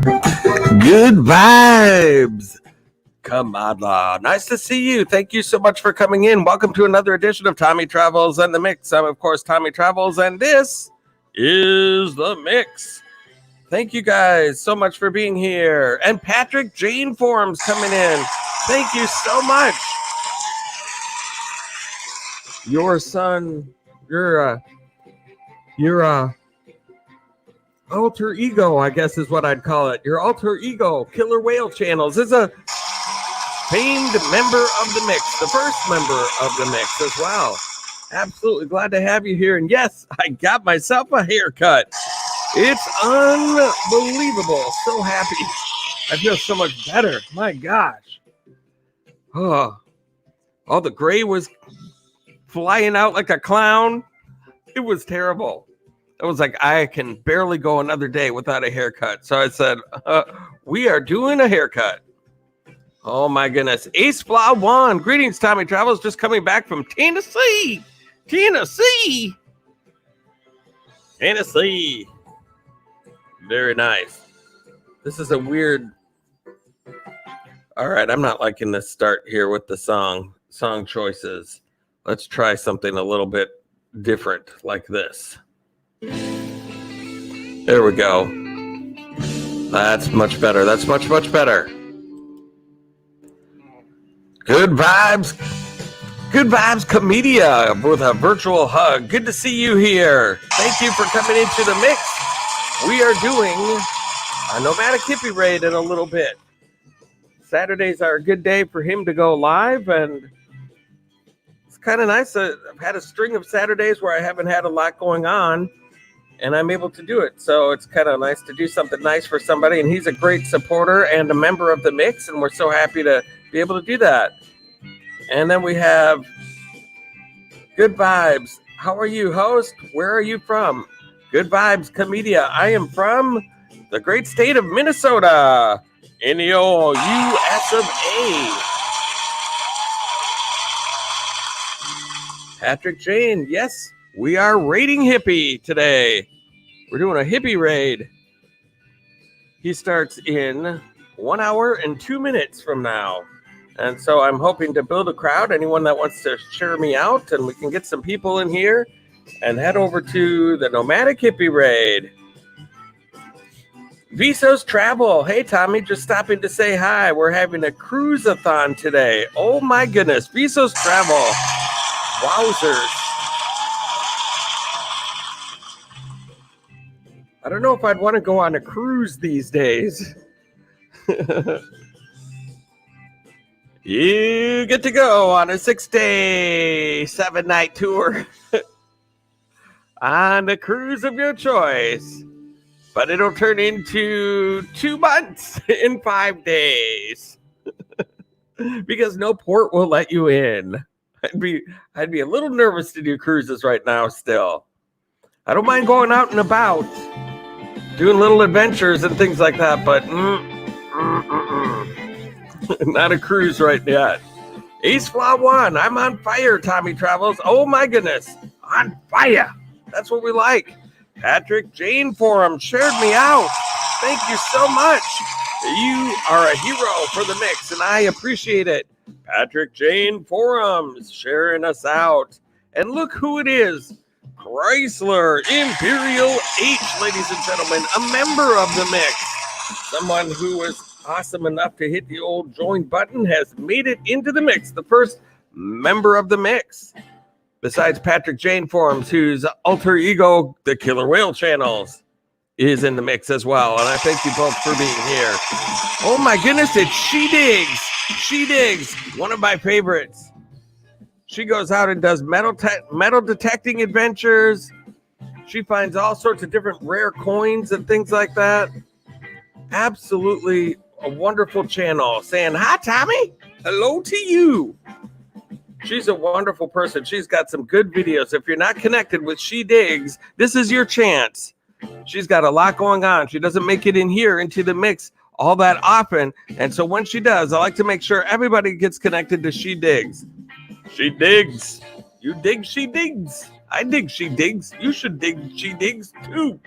Good vibes. Kamala. Nice to see you. Thank you so much for coming in. Welcome to another edition of Tommy Travels and the Mix. I'm, of course, Tommy Travels, and this is the Mix. Thank you guys so much for being here. And Patrick Jane Forums coming in. Thank you so much. Your son, your alter ego, I guess is what I'd call it. Your alter ego, Killer Whale Channels, is a famed member of the Mix, the first member of the Mix as well. Absolutely glad to have you here. And yes, I got myself a haircut. It's unbelievable. So happy. I feel so much better. My gosh. Oh, all the gray was flying out like a clown. It was terrible. I was like, I can barely go another day without a haircut. So I said, we are doing a haircut. Oh my goodness. Ace Flaw 1. Greetings, Tommy Travels. Just coming back from Tennessee. Tennessee. Very nice. This is a weird. All right. I'm not liking this start here with the song choices. Let's try something a little bit different like this. There we go. That's much better. That's much better. Good vibes. Good vibes, Comedia, with a virtual hug. Good to see you here. Thank you for coming into the Mix. We are doing a Nomadic Hippie raid in a little bit. Saturdays are a good day for him to go live, and it's kind of nice. I've had a string of Saturdays where I haven't had a lot going on, and I'm able to do it. So it's kind of nice to do something nice for somebody. And he's a great supporter and a member of the Mix. And we're so happy to be able to do that. And then we have Good Vibes. How are you, host? Where are you from? Good Vibes, Comedia. I am from the great state of Minnesota in the old US of A. Patrick Jane, yes. We are raiding Hippie today. We're doing a Hippie raid. He starts in 1 hour and 2 minutes from now. And so I'm hoping to build a crowd. Anyone that wants to share me out, and we can get some people in here and head over to the Nomadic Hippie raid. Viso's Travel. Hey, Tommy, just stopping to say hi. We're having a cruise-a-thon today. Oh, my goodness. Viso's Travel. Wowzers. I don't know if I'd want to go on a cruise these days. You get to go on a 6-day, 7-night tour on a cruise of your choice. But it'll turn into 2 months in 5 days because no port will let you in. I'd be a little nervous to do cruises right now still. I don't mind going out and about, doing little adventures and things like that, but not a cruise right yet. Ace Flaw 1, I'm on fire, Tommy Travels. Oh my goodness, on fire. That's what we like. Patrick Jane Forum shared me out. Thank you so much. You are a hero for the Mix, and I appreciate it. Patrick Jane Forums sharing us out. And look who it is. Chrysler Imperial H, ladies and gentlemen, a member of the Mix. Someone who was awesome enough to hit the old join button has made it into the Mix, the first member of the Mix. Besides Patrick Jane Forums, whose alter ego, the Killer Whale Channels, is in the Mix as well. And I thank you both for being here. Oh my goodness, it's She Digs. She Digs, one of my favorites. She goes out and does metal detecting adventures. She finds all sorts of different rare coins and things like that. Absolutely a wonderful channel. Saying, hi, Tommy. Hello to you. She's a wonderful person. She's got some good videos. If you're not connected with She Digs, this is your chance. She's got a lot going on. She doesn't make it in here into the Mix all that often. And so when she does, I like to make sure everybody gets connected to She Digs. She Digs. You dig She Digs. I dig She Digs. You should dig She Digs too.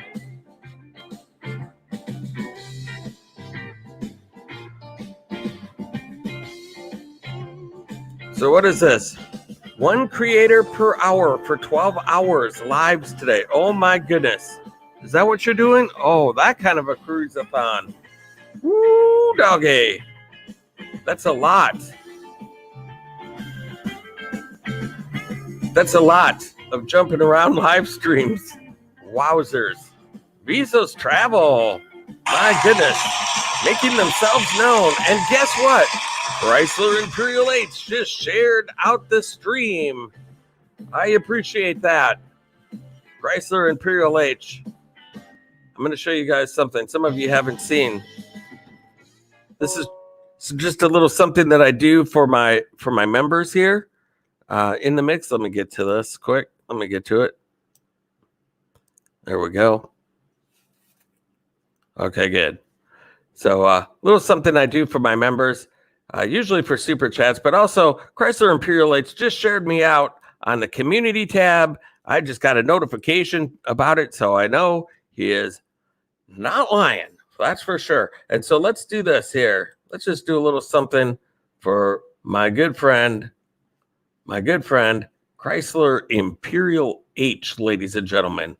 So what is this? 1 creator per hour for 12 hours lives today. Oh my goodness. Is that what you're doing? Oh, that kind of a cruise-a-thon. Woo, doggy. That's a lot. That's a lot of jumping around live streams. Wowzers. Viso's travel. My goodness. Making themselves known. And guess what? Chrysler Imperial H just shared out the stream. I appreciate that. Chrysler Imperial H. I'm going to show you guys something some of you haven't seen. This is just a little something that I do for my members here in the mix. Let me get to this quick. Let me get to it. There we go. Okay, good. So a little something I do for my members. Usually for super chats, but also Chrysler Imperial H just shared me out on the community tab. I just got a notification about it, so I know he is not lying. That's for sure. And so let's do this here. Let's just do a little something for my good friend, Chrysler Imperial H, ladies and gentlemen.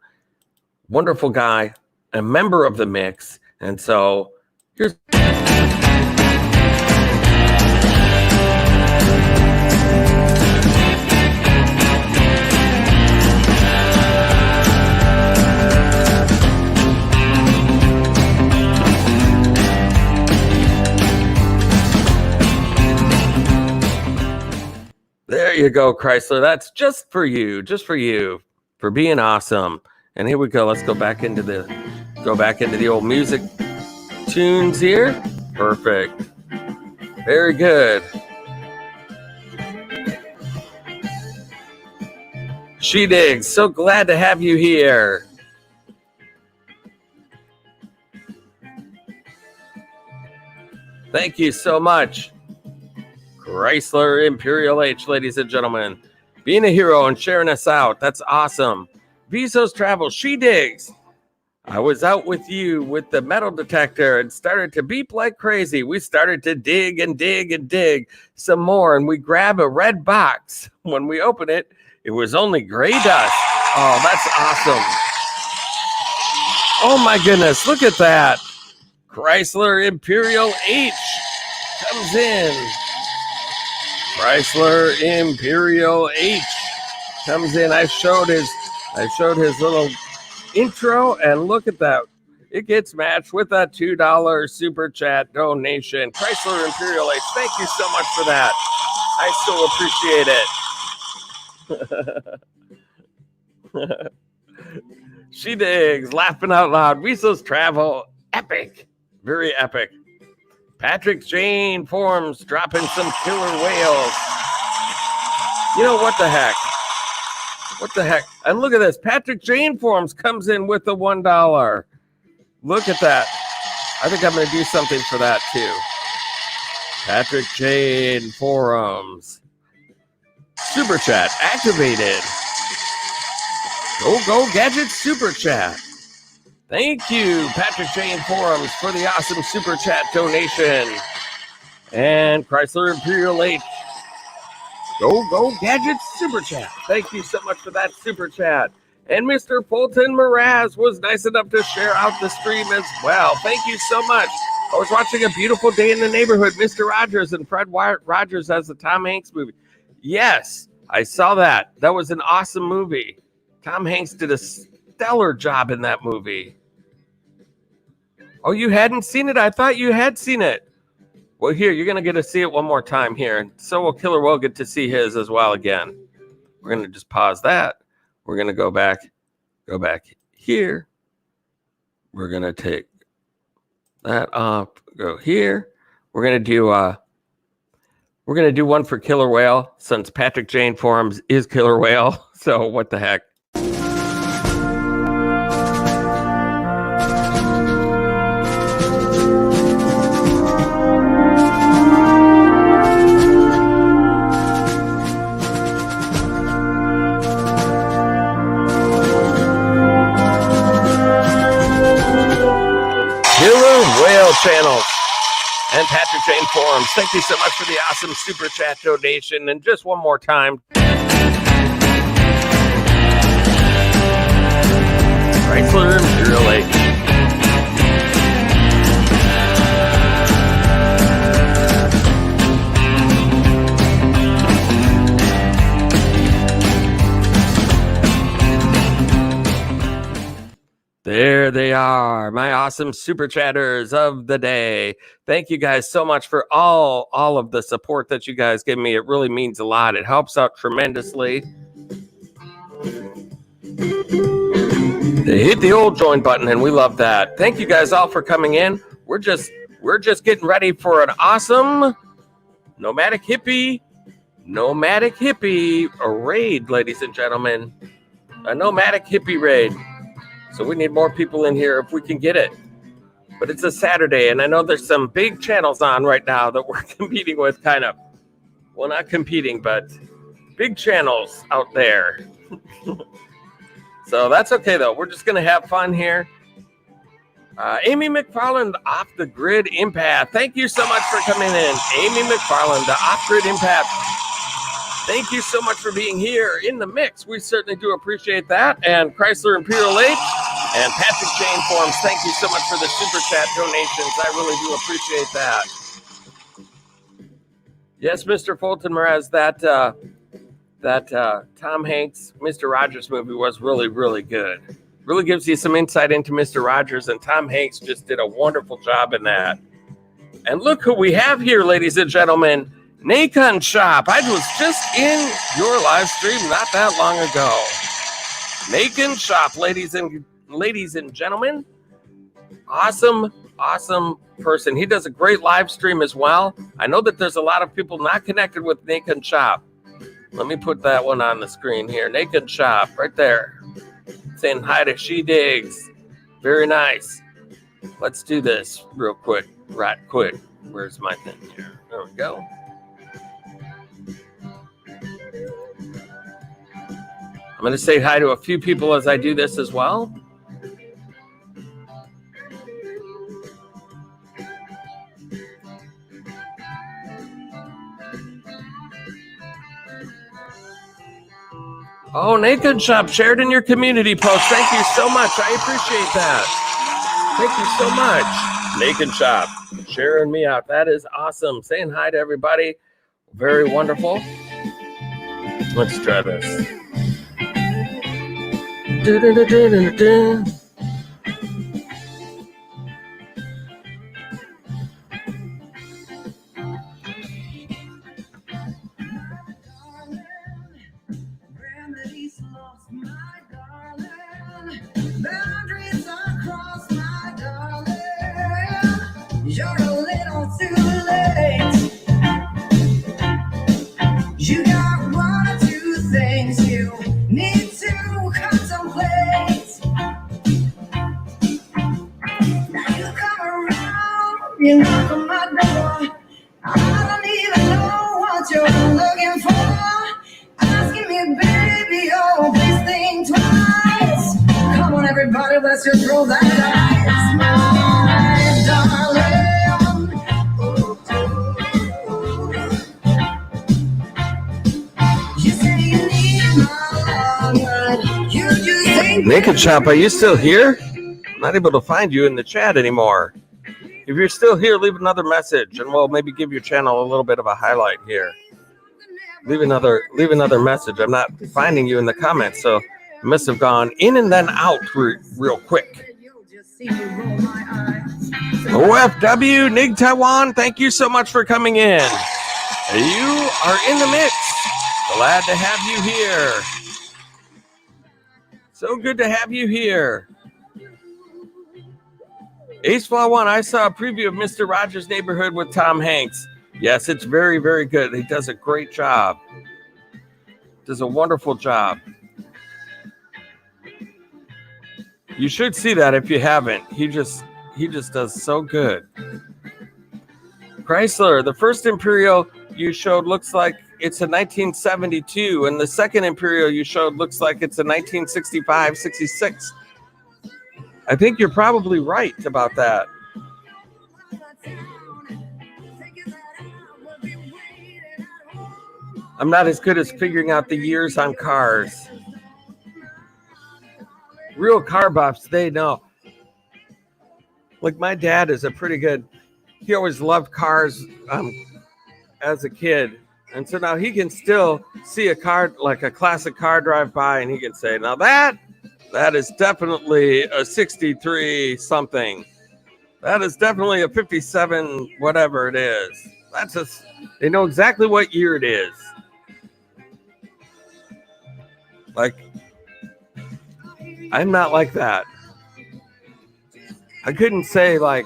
Wonderful guy, a member of the mix. And so here's... There you go, Chrysler. That's just for you, for being awesome. And here we go. Let's go back into the old music tunes here. Perfect. Very good. She Digs, so glad to have you here. Thank you so much. Chrysler Imperial H, ladies and gentlemen. Being a hero and sharing us out. That's awesome. Viso's Travel, She Digs. I was out with you with the metal detector and started to beep like crazy. We started to dig and dig and dig some more, and we grab a red box. When we open it, it was only gray dust. Oh, that's awesome. Oh my goodness, look at that. Chrysler Imperial H comes in. Chrysler Imperial H comes in. I showed his little intro, and look at that. It gets matched with a $2 super chat donation. Chrysler Imperial H, thank you so much for that. I so appreciate it. She Digs, laughing out loud. Viso's Travel, epic. Very epic. Patrick Jane Forms dropping some killer whales. You know, what the heck? What the heck? And look at this. Patrick Jane Forms comes in with the $1. Look at that. I think I'm going to do something for that too. Patrick Jane Forums. Super Chat activated. Go Gadget Super Chat. Thank you, Patrick Jane Forums, for the awesome Super Chat donation. And Chrysler Imperial H. Go Gadget Super Chat. Thank you so much for that Super Chat. And Mr. Fulton Mraz was nice enough to share out the stream as well. Thank you so much. I was watching A Beautiful Day in the Neighborhood, Mr. Rogers and Fred Rogers as the Tom Hanks movie. Yes, I saw that. That was an awesome movie. Tom Hanks did a stellar job in that movie. Oh, you hadn't seen it? I thought you had seen it. Well, here, you're going to get to see it one more time here. So will Killer Will get to see his as well again. We're going to just pause that. We're going to go back here. We're going to take that off, go here. We're going to do one for Killer Whale since Patrick Jane Forums is Killer Whale. So what the heck? Channels. And Patrick Jane Forums, thank you so much for the awesome super chat donation. And just one more time, Chrysler Imperial H. There they are, my awesome super chatters of the day. Thank you guys so much for all of the support that you guys give me. It really means a lot. It helps out tremendously. They hit the old join button, and we love that. Thank you guys all for coming in. We're just getting ready for an awesome Nomadic Hippie raid, ladies and gentlemen. A Nomadic Hippie raid. So we need more people in here if we can get it. But it's a Saturday, and I know there's some big channels on right now that we're competing with, kind of. Well, not competing, but big channels out there. So that's okay, though. We're just going to have fun here. Amy McFarland, Off the Grid Empath. Thank you so much for coming in. Amy McFarland, the Off Grid Empath. Thank you so much for being here in the mix. We certainly do appreciate that. And Chrysler Imperial H and Patrick Jane Forums, thank you so much for the super chat donations. I really do appreciate that. Yes, Mr. Fulton Mraz, that Tom Hanks, Mr. Rogers movie was really, really good. Really gives you some insight into Mr. Rogers, and Tom Hanks just did a wonderful job in that. And look who we have here, ladies and gentlemen. Nacon Shop. I was just in your live stream not that long ago. Nacon Shop, ladies and gentlemen. Awesome person. He does a great live stream as well. I know that there's a lot of people not connected with Nacon Shop. Let me put that one on the screen here. Nacon Shop, right there. Saying hi to She Digs. Very nice. Let's do this real quick. Right quick. Where's my thing here? There we go. I'm going to say hi to a few people as I do this as well. Oh, Nacon Shop shared in your community post. Thank you so much. I appreciate that. Thank you so much. Nacon Shop sharing me out. That is awesome. Saying hi to everybody. Very wonderful. Let's try this. You knock on my door. I don't even know what you're looking for. Asking me, baby, oh, please think twice. Come on, everybody, let's just roll that dice, my darling. You say you need my love, you just ain't. Nacon Shop, are you still here? I'm not able to find you in the chat anymore. If you're still here, leave another message, and we'll maybe give your channel a little bit of a highlight here. Leave another message. I'm not finding you in the comments, so you must have gone in and then out real quick. OFW, Nig Taiwan, thank you so much for coming in. You are in the mix. Glad to have you here. So good to have you here. Ace Flaw 1, I saw a preview of Mr. Rogers' Neighborhood with Tom Hanks. Yes, it's very, very good. He does a great job. Does a wonderful job. You should see that if you haven't. He just does so good. Chrysler, the first Imperial you showed looks like it's a 1972, and the second Imperial you showed looks like it's a 1965, 66. I think you're probably right about that. I'm not as good as figuring out the years on cars. Real car buffs, they know. Like my dad is a pretty good, he always loved cars as a kid. And so now he can still see a car, like a classic car drive by, and he can say, now that is definitely a 63 something. That is definitely a 57, whatever it is. They know exactly what year it is. Like, I'm not like that. I couldn't say like,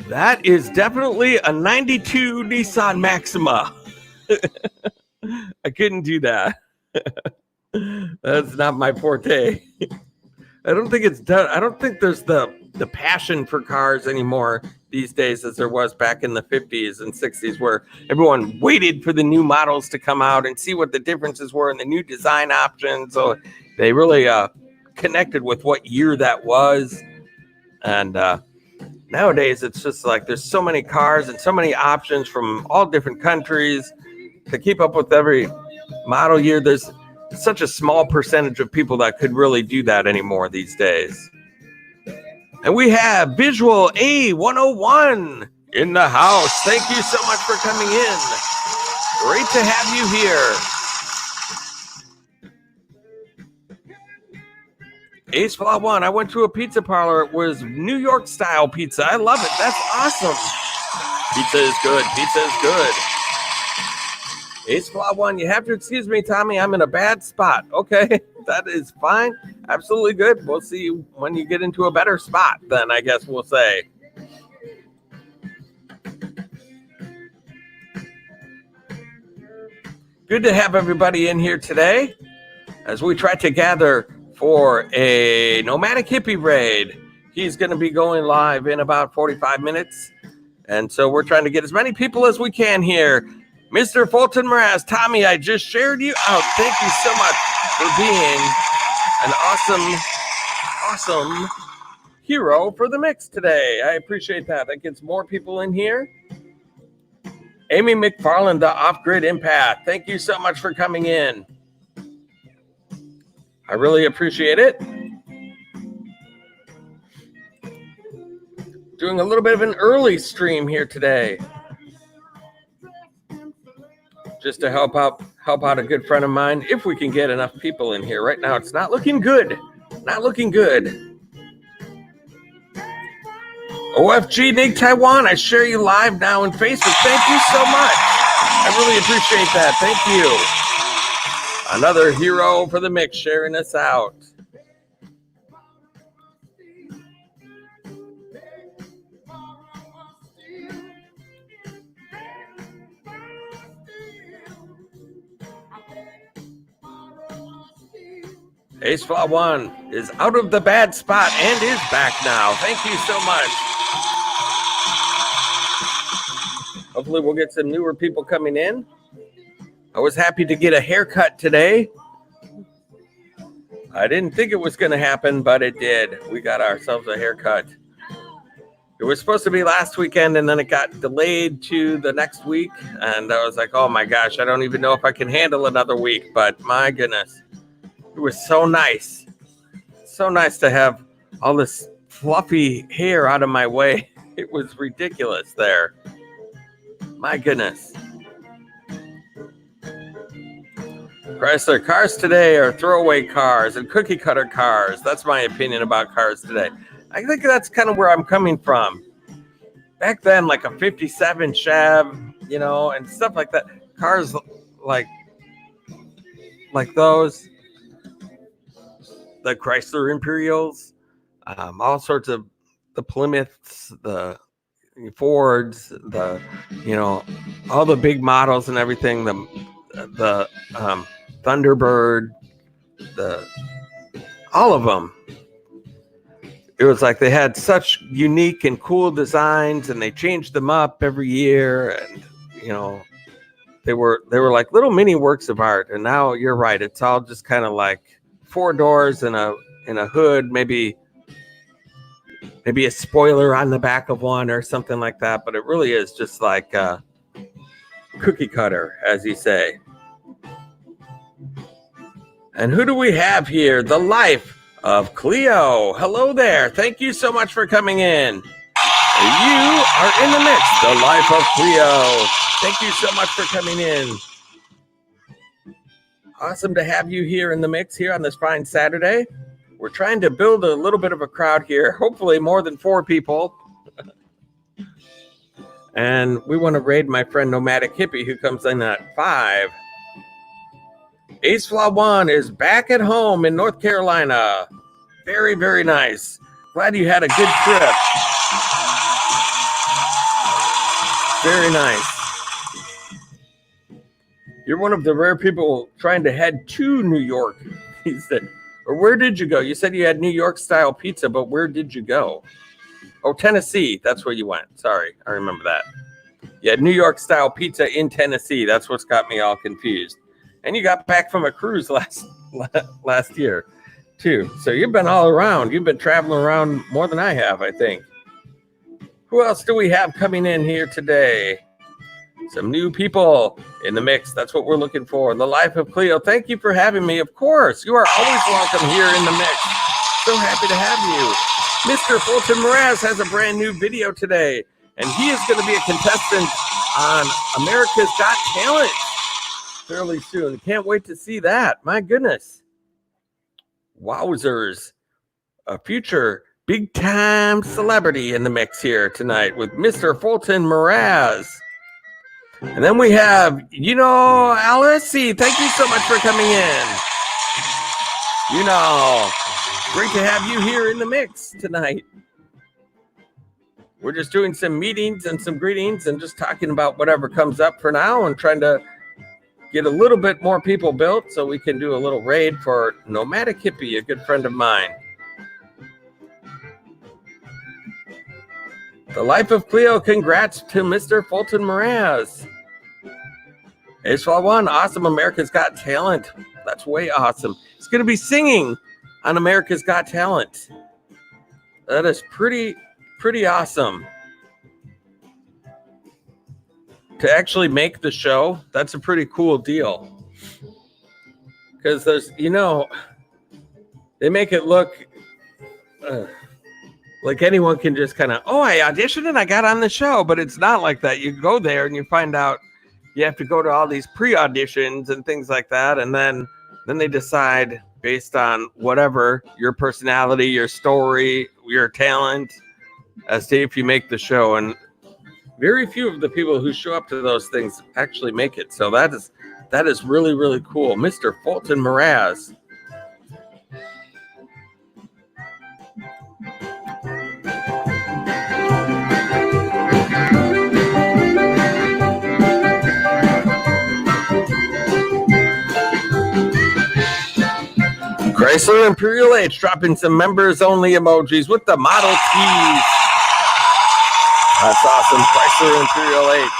that is definitely a 92 Nissan Maxima. I couldn't do that. That's not my forte. I don't think it's done. I don't think there's the passion for cars anymore these days as there was back in the 50s and 60s, where everyone waited for the new models to come out and see what the differences were and the new design options. So they really connected with what year that was. And nowadays, it's just like there's so many cars and so many options from all different countries to keep up with every model year. There's such a small percentage of people that could really do that anymore these days. And we have Visual A101 in the house. Thank you so much for coming in. Great to have you here. Ace Flaw 1, I went to a pizza parlor. It was New York style pizza. I love it. That's awesome. Pizza is good. Pizza is good. Ace Flaw 1, you have to excuse me, Tommy. I'm in a bad spot. Okay, that is fine. Absolutely good. We'll see when you get into a better spot, then I guess we'll say. Good to have everybody in here today as we try to gather for a Nomadic Hippie raid. He's going to be going live in about 45 minutes. And so we're trying to get as many people as we can here. Mr. Fulton Mraz, Tommy, I just shared you out. Thank you so much for being an awesome hero for the mix today. I appreciate that. That gets more people in here. Amy McFarland, the off-grid empath. Thank you so much for coming in. I really appreciate it. Doing a little bit of an early stream here today, just to help out a good friend of mine, if we can get enough people in here. Right now, it's not looking good. Not looking good. OFG Nick Taiwan, I share you live now on Facebook. Thank you so much. I really appreciate that. Thank you. Another hero for the mix, sharing us out. Ace Flaw 1 is out of the bad spot and is back now. Thank you so much. Hopefully we'll get some newer people coming in. I was happy to get a haircut today. I didn't think it was going to happen, but it did. We got ourselves a haircut. It was supposed to be last weekend, and then it got delayed to the next week. And I was like, oh my gosh, I don't even know if I can handle another week. But my goodness. It was so nice. So nice to have all this fluffy hair out of my way. It was ridiculous there. My goodness. Chrysler cars today are throwaway cars and cookie cutter cars. That's my opinion about cars today. I think that's kind of where I'm coming from. Back then, like a 57 Chev, you know, and stuff like that. Cars like those. The Chrysler Imperials, all sorts of the Plymouths, the Fords, the, you know, all the big models and everything, the Thunderbird, all of them. It was like they had such unique and cool designs, and they changed them up every year, and, you know, they were like little mini works of art. And now you're right, it's all just kind of like 4 doors and a hood, maybe a spoiler on the back of one or something like that. But it really is just like cookie cutter, as you say. And who do we have here? The life of Cleo. Hello there. Thank you so much for coming in. You are in the mix. The life of Cleo. Thank you so much for coming in. Awesome to have you here in the mix here on this fine Saturday. We're trying to build a little bit of a crowd here, hopefully more than 4 people. And we want to raid my friend Nomadic Hippie, who comes in at 5. Ace Flaw 1 is back at home in North Carolina. Very, very nice. Glad you had a good trip. Very nice. You're one of the rare people trying to head to New York, he said. Or where did you go? You said you had New York style pizza, but where did you go? Oh, Tennessee. That's where you went. Sorry, I remember that. You had New York style pizza in Tennessee. That's what's got me all confused. And you got back from a cruise last year, too. So you've been all around. You've been traveling around more than I have, I think. Who else do we have coming in here today? Some new people in the mix. That's what we're looking for. The life of Cleo. Thank you for having me. Of course, you are always welcome here in the mix. So happy to have you. Mr. Fulton Mraz has a brand new video today, and he is going to be a contestant on America's Got Talent fairly soon. Can't wait to see that. My goodness. Wowzers. A future big-time celebrity in the mix here tonight with Mr. Fulton Mraz. And then we have, Alice C. Thank you so much for coming in. Great to have you here in the mix tonight. We're just doing some meetings and some greetings and just talking about whatever comes up for now and trying to get a little bit more people built so we can do a little raid for Nomadic Hippie, a good friend of mine. The life of Cleo, congrats to Mr. Fulton Mraz. Ace Flaw 1, awesome. America's Got Talent. That's way awesome. It's going to be singing on America's Got Talent. That is pretty awesome. To actually make the show, that's a pretty cool deal. Because there's, they make it look like anyone can just kind of, I auditioned and I got on the show, but it's not like that. You go there and you find out you have to go to all these pre-auditions and things like that, and then they decide based on whatever your personality, your story, your talent, as to if you make the show. And very few of the people who show up to those things actually make it. So that is really, really cool. Mr. Fulton Mraz. Chrysler Imperial H dropping some members only emojis with the Model Ts. That's awesome. Chrysler Imperial H.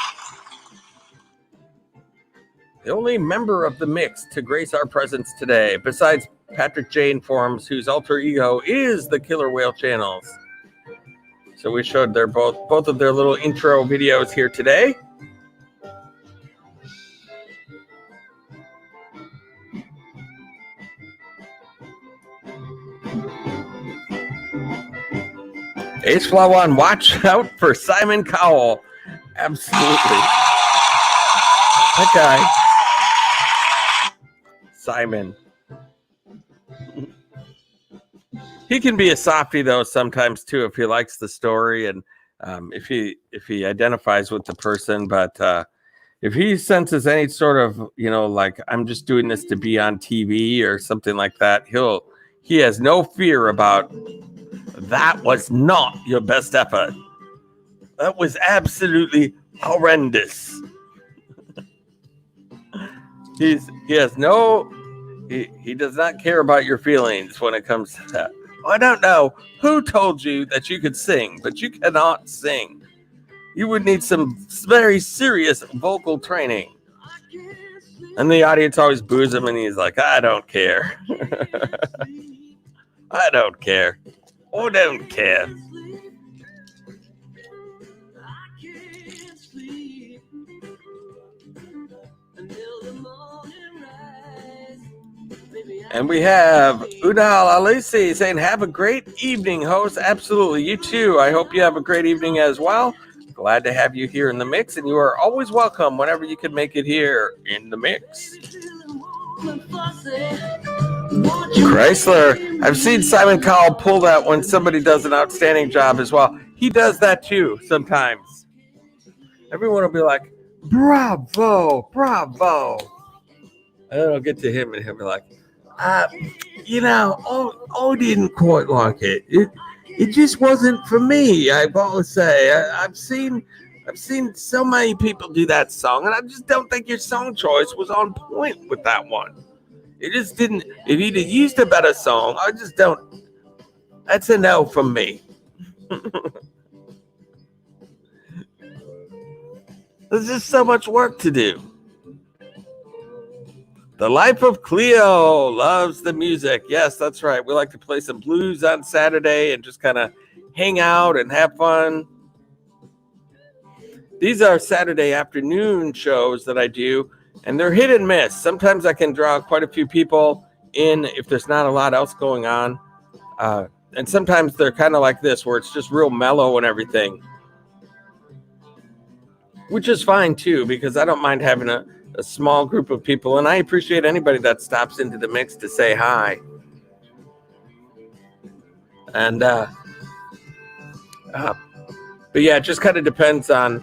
The only member of the mix to grace our presence today, besides Patrick Jane Forms, whose alter ego is the Killer Whale Channels. So we showed both of their little intro videos here today. Ace Flaw 1, watch out for Simon Cowell. Absolutely. That guy. Simon. He can be a softie, though, sometimes, too, if he likes the story and if he identifies with the person. But if he senses any sort of, like, I'm just doing this to be on TV or something like that, he has no fear about, that was not your best effort. That was absolutely horrendous. He does not care about your feelings when it comes to that. I don't know who told you that you could sing, but you cannot sing. You would need some very serious vocal training. And the audience always boos him, and he's like, I don't care. I don't care. Oh, don't care. And we have Udal Alisi saying, have a great evening, host. Absolutely. You too. I hope you have a great evening as well. Glad to have you here in the mix, and you are always welcome whenever you can make it here in the mix. Chrysler. I've seen Simon Cowell pull that when somebody does an outstanding job as well. He does that too sometimes. Everyone will be like, bravo, bravo. And then I'll get to him and he'll be like, I didn't quite like it. It just wasn't for me. I've always say I've seen so many people do that song, and I just don't think your song choice was on point with that one. It just didn't. If you'd have used a better song, I just don't. That's a no from me. There's just so much work to do. The Life of Cleo loves the music. Yes, that's right. We like to play some blues on Saturday and just kind of hang out and have fun. These are Saturday afternoon shows that I do, and they're hit and miss. Sometimes I can draw quite a few people in if there's not a lot else going on. And sometimes they're kind of like this, where it's just real mellow and everything. Which is fine, too, because I don't mind having a small group of people, and I appreciate anybody that stops into the mix to say hi. And but yeah, it just kind of depends on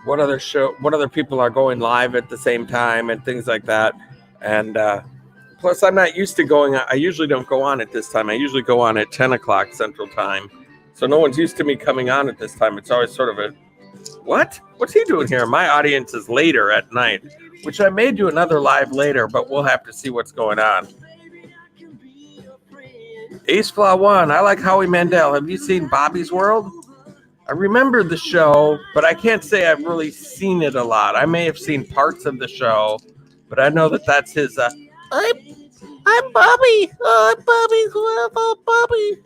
what other people are going live at the same time and things like that. And plus, I'm not used to going. I usually don't go on at this time. I usually go on at 10 o'clock Central Time, so no one's used to me coming on at this time. It's always sort of a what? What's he doing here? My audience is later at night, which I may do another live later, but we'll have to see what's going on. Ace Flaw 1. I like Howie Mandel. Have you seen Bobby's World? I remember the show, but I can't say I've really seen it a lot. I may have seen parts of the show, but I know that that's his. I'm Bobby. I'm Bobby's World. Oh, Bobby.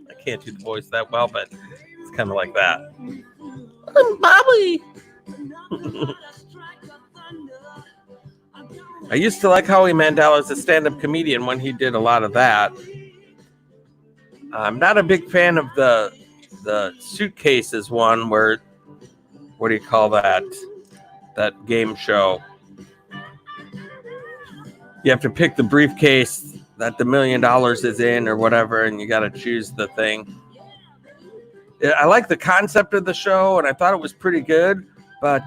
I can't do the voice that well, but it's kind of like that. I'm Bobby. I used to like Howie Mandel as a stand-up comedian when he did a lot of that. I'm not a big fan of the suitcases one where, what do you call that? That game show. You have to pick the briefcase that the $1 million is in or whatever, and you got to choose the thing. I like the concept of the show, and I thought it was pretty good, but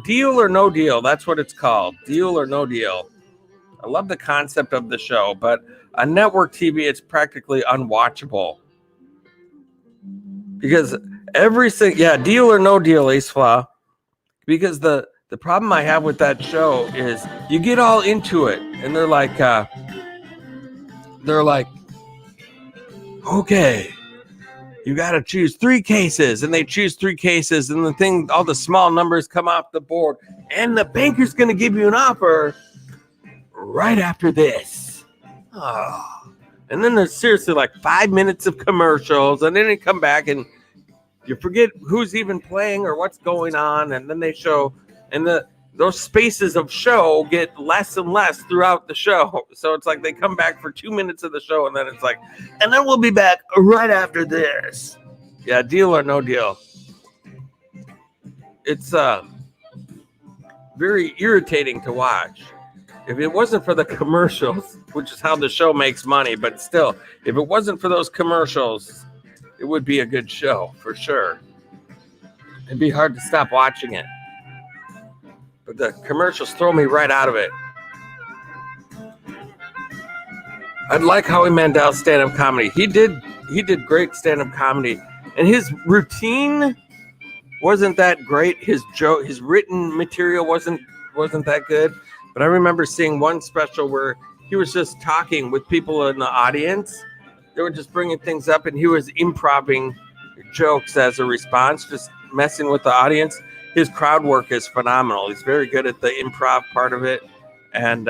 Deal or No Deal, that's what it's called. Deal or No Deal. I love the concept of the show, but on network TV, it's practically unwatchable. Because Deal or No Deal, Ace Flaw. Because the problem I have with that show is you get all into it, and they're like, okay, you got to choose 3 cases, and they choose 3 cases, and all the small numbers come off the board, and the banker's going to give you an offer right after this. Oh. And then there's seriously like 5 minutes of commercials, and then they come back, and you forget who's even playing or what's going on, and then they show, and those spaces of show get less and less throughout the show. So it's like they come back for 2 minutes of the show, and then it's like, and then we'll be back right after this. Yeah, Deal or No Deal. It's very irritating to watch. If it wasn't for the commercials, which is how the show makes money, but still, if it wasn't for those commercials, it would be a good show for sure. It'd be hard to stop watching it. But the commercials throw me right out of it. I'd like Howie Mandel's stand-up comedy. He did great stand-up comedy, and his routine wasn't that great. His written material wasn't that good. But I remember seeing one special where he was just talking with people in the audience. They were just bringing things up, and he was improvising jokes as a response, just messing with the audience. His crowd work is phenomenal. He's very good at the improv part of it, and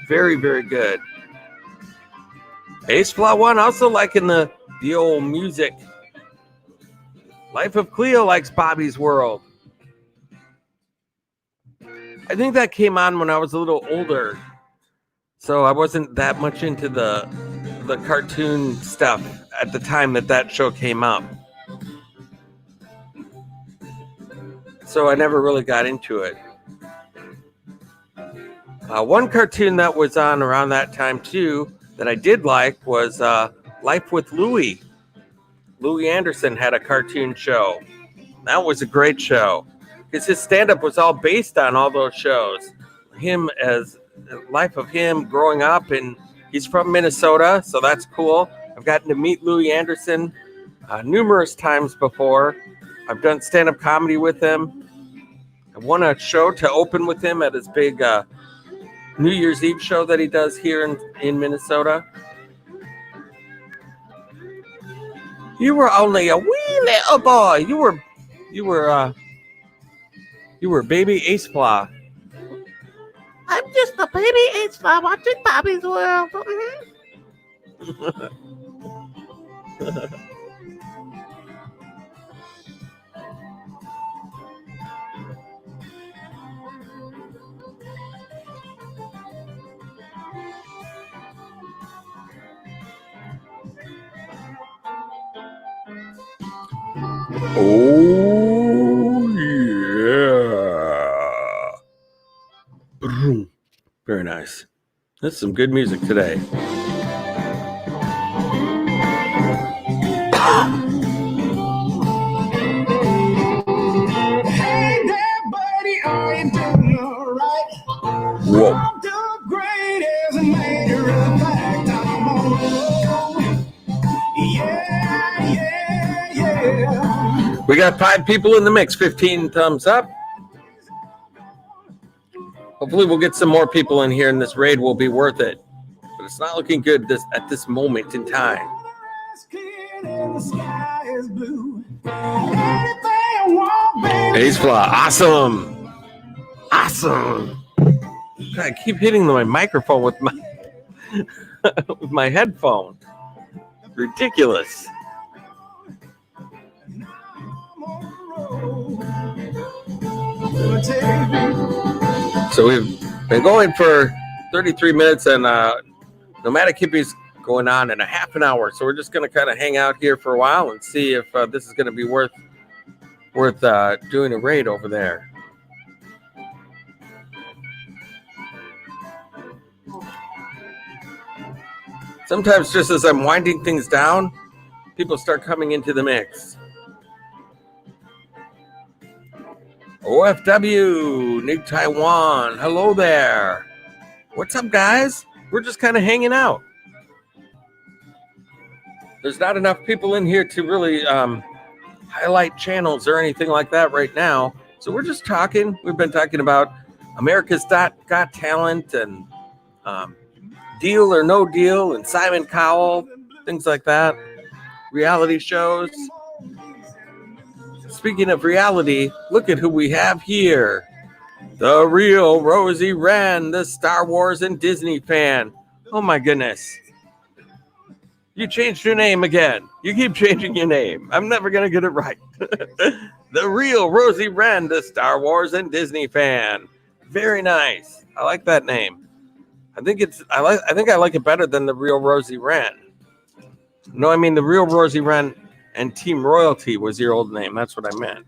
very, very good. Ace Flaw 1 also liking the old music. Life of Cleo likes Bobby's World. I think that came on when I was a little older. So I wasn't that much into the cartoon stuff at the time that show came up. So I never really got into it. One cartoon that was on around that time too that I did like was Life with Louie. Louie Anderson had a cartoon show. That was a great show because his stand-up was all based on all those shows. Him as life of him growing up, and he's from Minnesota, so that's cool. I've gotten to meet Louie Anderson numerous times before. I've done stand-up comedy with him. I won a show to open with him at his big New Year's Eve show that he does here in Minnesota. You were only a wee little boy. You were baby Ace Flaw. I'm just a baby Ace Flaw watching Bobby's World. Oh, yeah. Boom. Very nice. That's some good music today. Hey there, buddy, are you doing all right? Whoa. I'm doing great as a matter of fact. I'm on the road. Yeah, yeah, yeah. We got 5 people in the mix. 15 thumbs up. Hopefully we'll get some more people in here and this raid will be worth it. But it's not looking good at this moment in time. Ace Flaw, awesome. Awesome. God, I keep hitting my microphone with my with my headphone. Ridiculous. So we've been going for 33 minutes and Nomadic Hippie's going on in a half an hour. So we're just going to kind of hang out here for a while and see if this is going to be worth doing a raid over there. Sometimes just as I'm winding things down, people start coming into the mix. OFW, Nick Taiwan, hello there. What's up, guys? We're just kind of hanging out. There's not enough people in here to really highlight channels or anything like that right now. So we're just talking. We've been talking about America's Got Talent and Deal or No Deal and Simon Cowell, things like that. Reality shows. Speaking of reality, look at who we have here. The real Rosie Wren, the Star Wars and Disney fan. Oh my goodness. You changed your name again. You keep changing your name. I'm never going to get it right. The real Rosie Wren, the Star Wars and Disney fan. Very nice. I like that name. I think I like it better than the real Rosie Wren. No, I mean the real Rosie Wren and Team Royalty was your old name. That's what I meant.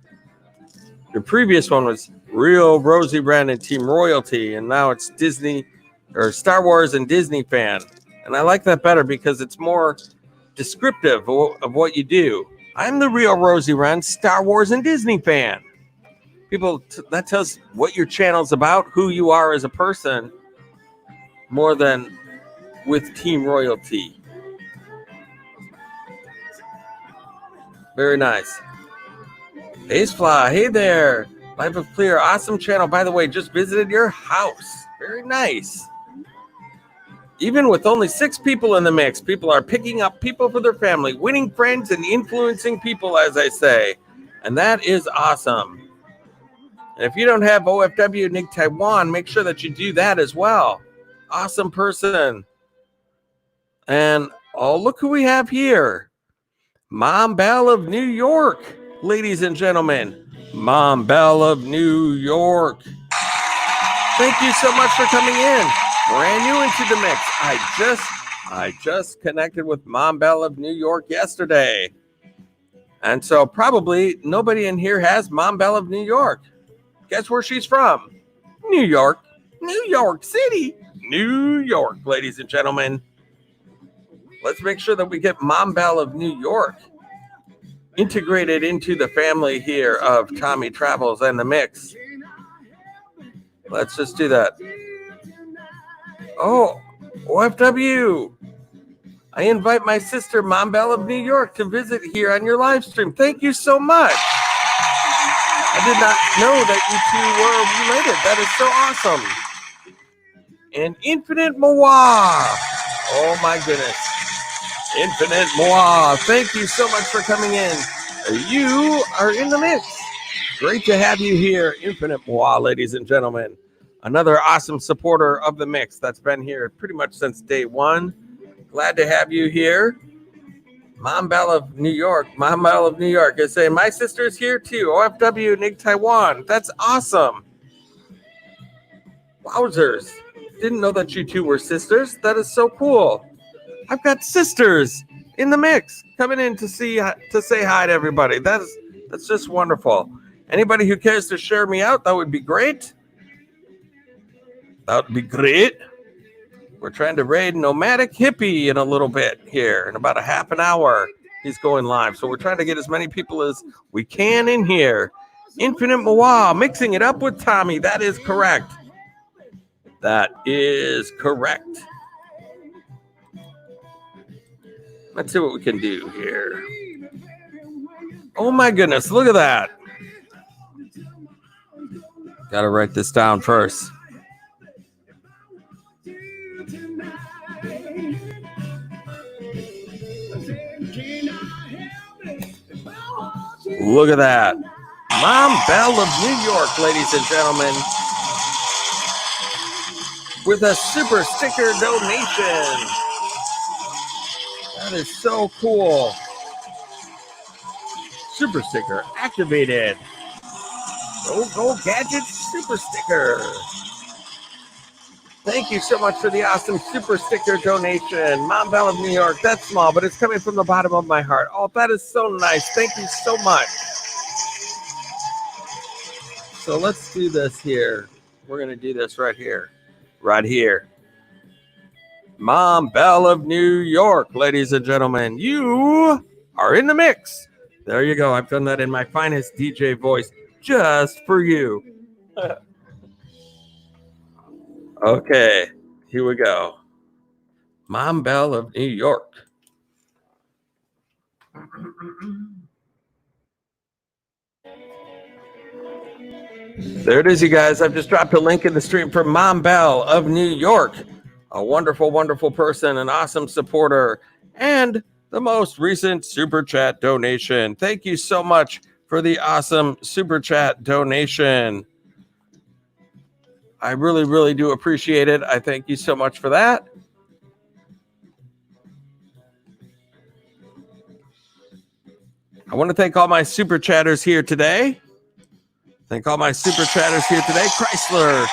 Your previous one was Real Rosie Wren and Team Royalty, and now it's Disney or Star Wars and Disney fan. And I like that better because it's more descriptive of what you do. I'm the real Rosie Wren, Star Wars and Disney fan. People, that tells what your channel's about, who you are as a person, more than with Team Royalty. Very nice. Ace Fly, hey there. Life of Clear, awesome channel. By the way, just visited your house. Very nice. Even with only 6 people in the mix, people are picking up people for their family, winning friends and influencing people, as I say. And that is awesome. And if you don't have OFW Nick Taiwan, make sure that you do that as well. Awesome person. And oh, look who we have here. Mom Belle of New York, ladies and gentlemen. Mom Belle of New York. Thank you so much for coming in. Brand new into the mix. I just connected with Mom Belle of New York yesterday. And so probably nobody in here has Mom Belle of New York. Guess where she's from? New York. New York City. New York, ladies and gentlemen. Let's make sure that we get Mom Belle of New York integrated into the family here of Tommy Travels and the Mix. Let's just do that. Oh, OFW. I invite my sister, Mom Belle of New York, to visit here on your live stream. Thank you so much. I did not know that you two were related. That is so awesome. And Infinite Moa. Oh my goodness. Infinite Moa. Thank you so much for coming in. You are in the mix. Great to have you here, Infinite Moa, ladies and gentlemen. Another awesome supporter of the mix that's been here pretty much since day one. Glad to have you here. Mom Belle of New York. Mom Belle of New York is saying, my sister's here too. OFW, Nig Taiwan. That's awesome. Wowzers. Didn't know that you two were sisters. That is so cool. I've got sisters in the mix coming in to say hi to everybody. That's just wonderful. Anybody who cares to share me out, that would be great. That would be great. We're trying to raid Nomadic Hippie in a little bit here. In about a half an hour, he's going live. So we're trying to get as many people as we can in here. Infinite Moa, mixing it up with Tommy. That is correct. That is correct. Let's see what we can do here. Oh my goodness, look at that. Got to write this down first. Look at that. Mom Belle of New York, ladies and gentlemen, with a super sticker donation. That is so cool. Super sticker activated. Go Gadget super sticker. Thank you so much for the awesome super sticker donation. Mom Belle of New York. That's small, but it's coming from the bottom of my heart. Oh, that is so nice. Thank you so much. So let's do this here. We're going to do this right here. Right here. Mom Belle of New York, ladies and gentlemen. You are in the mix. There you go. I've done that in my finest DJ voice just for you. Okay, here we go. Mom Belle of New York. There it is, you guys. I've just dropped a link in the stream for Mom Belle of New York. A wonderful, wonderful person, an awesome supporter, and the most recent Super Chat donation. Thank you so much for the awesome Super Chat donation. I really, really do appreciate it. I thank you so much for that. I want to thank all my Super Chatters here today. Thank all my Super Chatters here today. Chrysler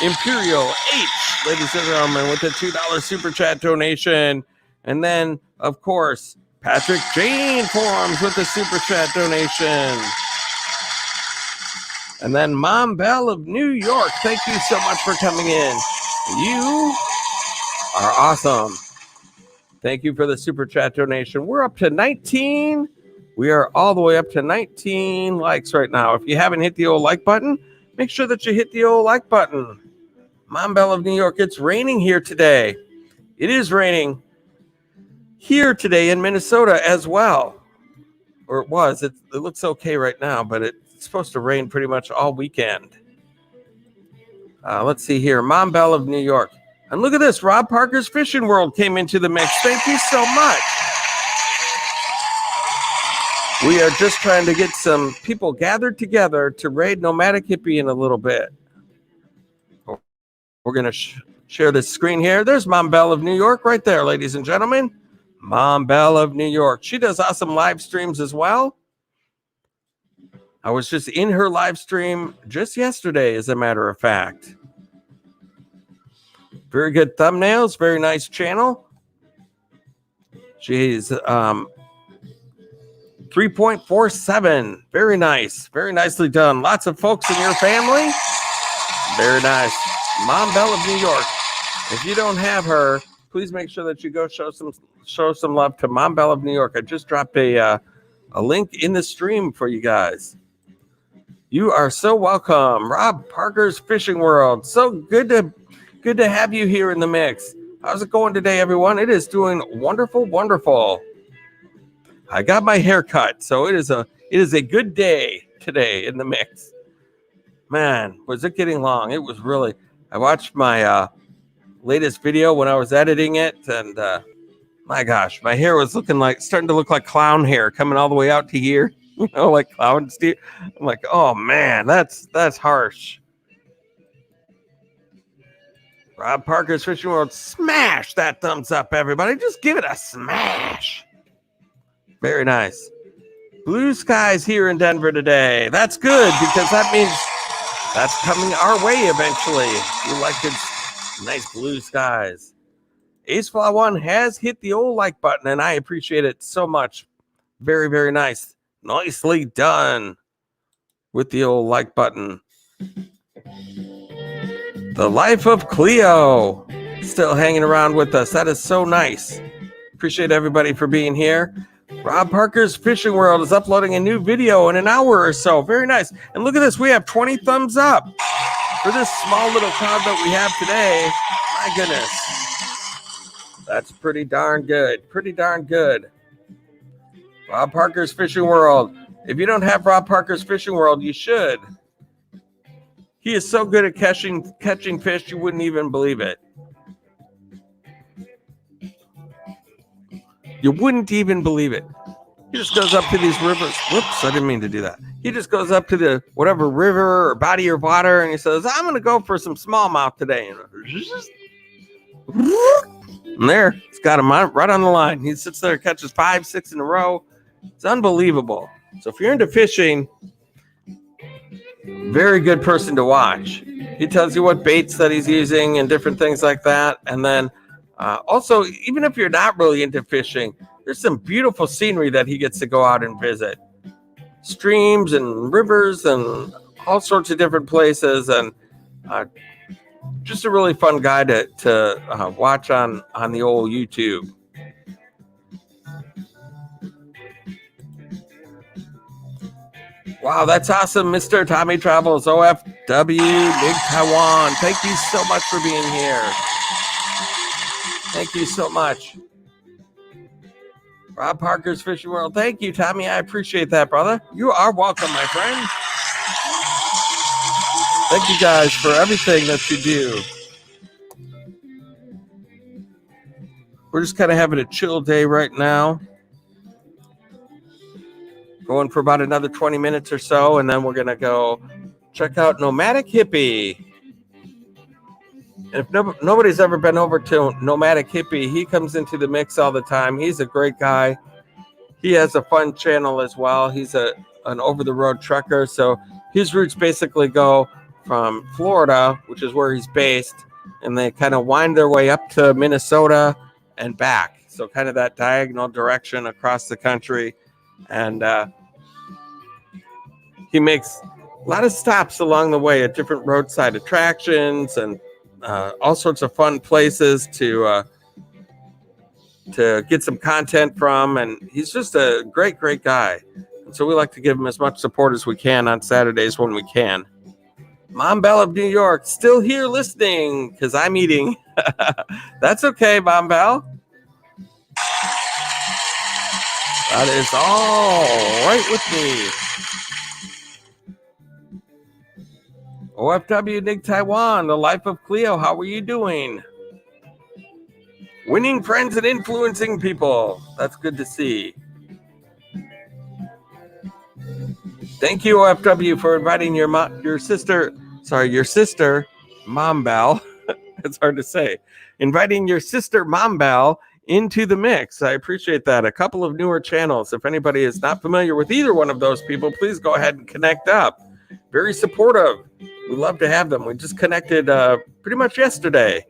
Imperial H, ladies and gentlemen, with a $2 Super Chat donation. And then, of course, Patrick Jane Forums with the Super Chat donation. And then Mom Belle of New York, thank you so much for coming in. You are awesome. Thank you for the Super Chat donation. We're up to 19. We are all the way up to 19 likes right now. If you haven't hit the old like button, make sure that you hit the old like button. Mom Belle of New York, it's raining here today. It is raining here today in Minnesota as well. Or it was. It looks okay right now, but it's supposed to rain pretty much all weekend. Let's see here. Mom Belle of New York. And look at this. Rob Parker's Fishing World came into the mix. Thank you so much. We are just trying to get some people gathered together to raid Nomadic Hippie in a little bit. We're going to share this screen here. There's Mom Belle of New York right there, ladies and gentlemen. Mom Belle of New York. She does awesome live streams as well. I was just in her live stream just yesterday, as a matter of fact. Very good thumbnails. Very nice channel. She's 3.47. Very nice. Very nicely done. Lots of folks in your family. Very nice. Mom Belle of New York. If you don't have her, please make sure that you go show some love to Mom Belle of New York. I just dropped a link in the stream for you guys. You are so welcome. Rob Parker's Fishing World. So good to have you here in the mix. How's it going today, everyone? It is doing wonderful, wonderful. I got my hair cut, so it is a good day today in the mix. Man, was it getting long? It was really. I watched my latest video when I was editing it, and my gosh, my hair was starting to look like clown hair coming all the way out to here. You know, like clown Steve. I'm like, oh man, that's harsh. Rob Parker's Fishing World. Smash that thumbs up, everybody. Just give it a smash. Very nice. Blue skies here in Denver today. That's good because that means that's coming our way eventually. You like good, nice blue skies. Ace Fly 1 has hit the old like button, and I appreciate it so much. Very, very nice. Nicely done with the old like button. The Life of Cleo still hanging around with us. That is so nice. Appreciate everybody for being here. Rob Parker's Fishing World is uploading a new video in an hour or so. Very nice. And look at this. We have 20 thumbs up for this small little crowd that we have today. My goodness. That's pretty darn good. Pretty darn good. Rob Parker's Fishing World. If you don't have Rob Parker's Fishing World, you should. He is so good at catching fish, you wouldn't even believe it. You wouldn't even believe it. He just goes up to these rivers. Whoops, I didn't mean to do that. He just goes up to the whatever river or body of water, and he says, I'm going to go for some smallmouth today. And there, he's got him right on the line. He sits there, catches 5, 6 in a row. It's unbelievable. So if you're into fishing, very good person to watch. He tells you what baits that he's using and different things like that. And then also, even if you're not really into fishing, there's some beautiful scenery that he gets to go out and visit. Streams and rivers and all sorts of different places. And just a really fun guy to watch on the old YouTube. Wow, that's awesome, Mr. Tommy Travels, OFW, Big Taiwan. Thank you so much for being here. Thank you so much. Rob Parker's Fishing World. Thank you, Tommy. I appreciate that, brother. You are welcome, my friend. Thank you guys for everything that you do. We're just kind of having a chill day right now. Going for about another 20 minutes or so, and then we're going to go check out Nomadic Hippie. And if nobody's ever been over to Nomadic Hippie, he comes into the mix all the time. He's a great guy. He has a fun channel as well. He's an over-the-road trucker, so his routes basically go from Florida, which is where he's based, and they kind of wind their way up to Minnesota and back. So kind of that diagonal direction across the country. And he makes a lot of stops along the way at different roadside attractions and all sorts of fun places to get some content from. And he's just a great, great guy. And so we like to give him as much support as we can on Saturdays when we can. Mom Belle of New York, still here listening because I'm eating. That's okay, Mom Belle. That is all right with me. OFW Nick Taiwan, The Life of Cleo, how are you doing? Winning friends and influencing people. That's good to see. Thank you, OFW, for inviting your sister, Mom Belle. It's hard to say. Inviting your sister, Mom Belle, into the mix. I appreciate that. A couple of newer channels. If anybody is not familiar with either one of those people, please go ahead and connect up. Very supportive. We love to have them. We just connected pretty much yesterday.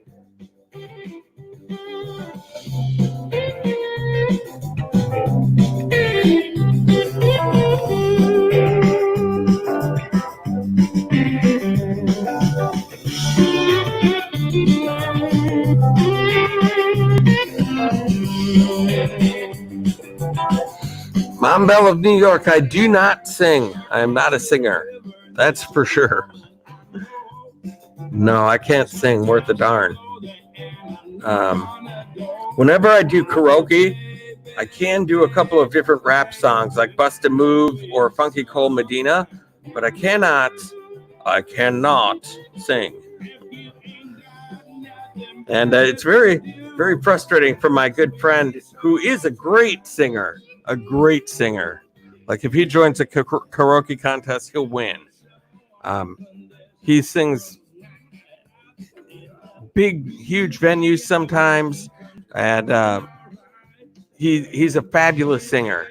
Mom Belle of New York, I do not sing. I am not a singer. That's for sure. No, I can't sing worth a darn. Whenever I do karaoke, I can do a couple of different rap songs like Bust a Move or Funky Cold Medina, but I cannot sing. And it's very, very frustrating for my good friend who is a great singer. Like if he joins a karaoke contest, he'll win. He sings big, huge venues sometimes, and he's a fabulous singer.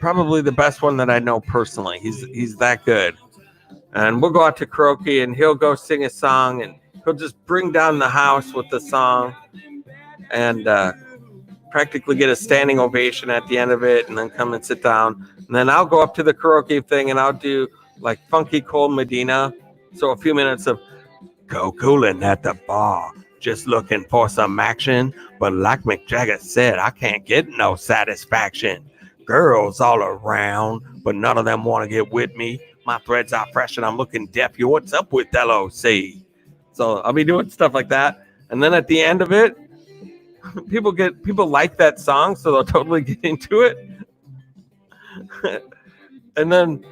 Probably the best one that I know personally. He's that good. And we'll go out to karaoke, and he'll go sing a song, and he'll just bring down the house with the song, and practically get a standing ovation at the end of it, and then come and sit down. And then I'll go up to the karaoke thing, and I'll do like Funky Cold Medina. So a few minutes of go coolin' at the bar, just looking for some action. But like Mick Jagger said, I can't get no satisfaction. Girls all around, but none of them want to get with me. My threads are fresh and I'm looking deaf. Yo, what's up with LOC? So I'll be doing stuff like that. And then at the end of it, people like that song, so they'll totally get into it. And then,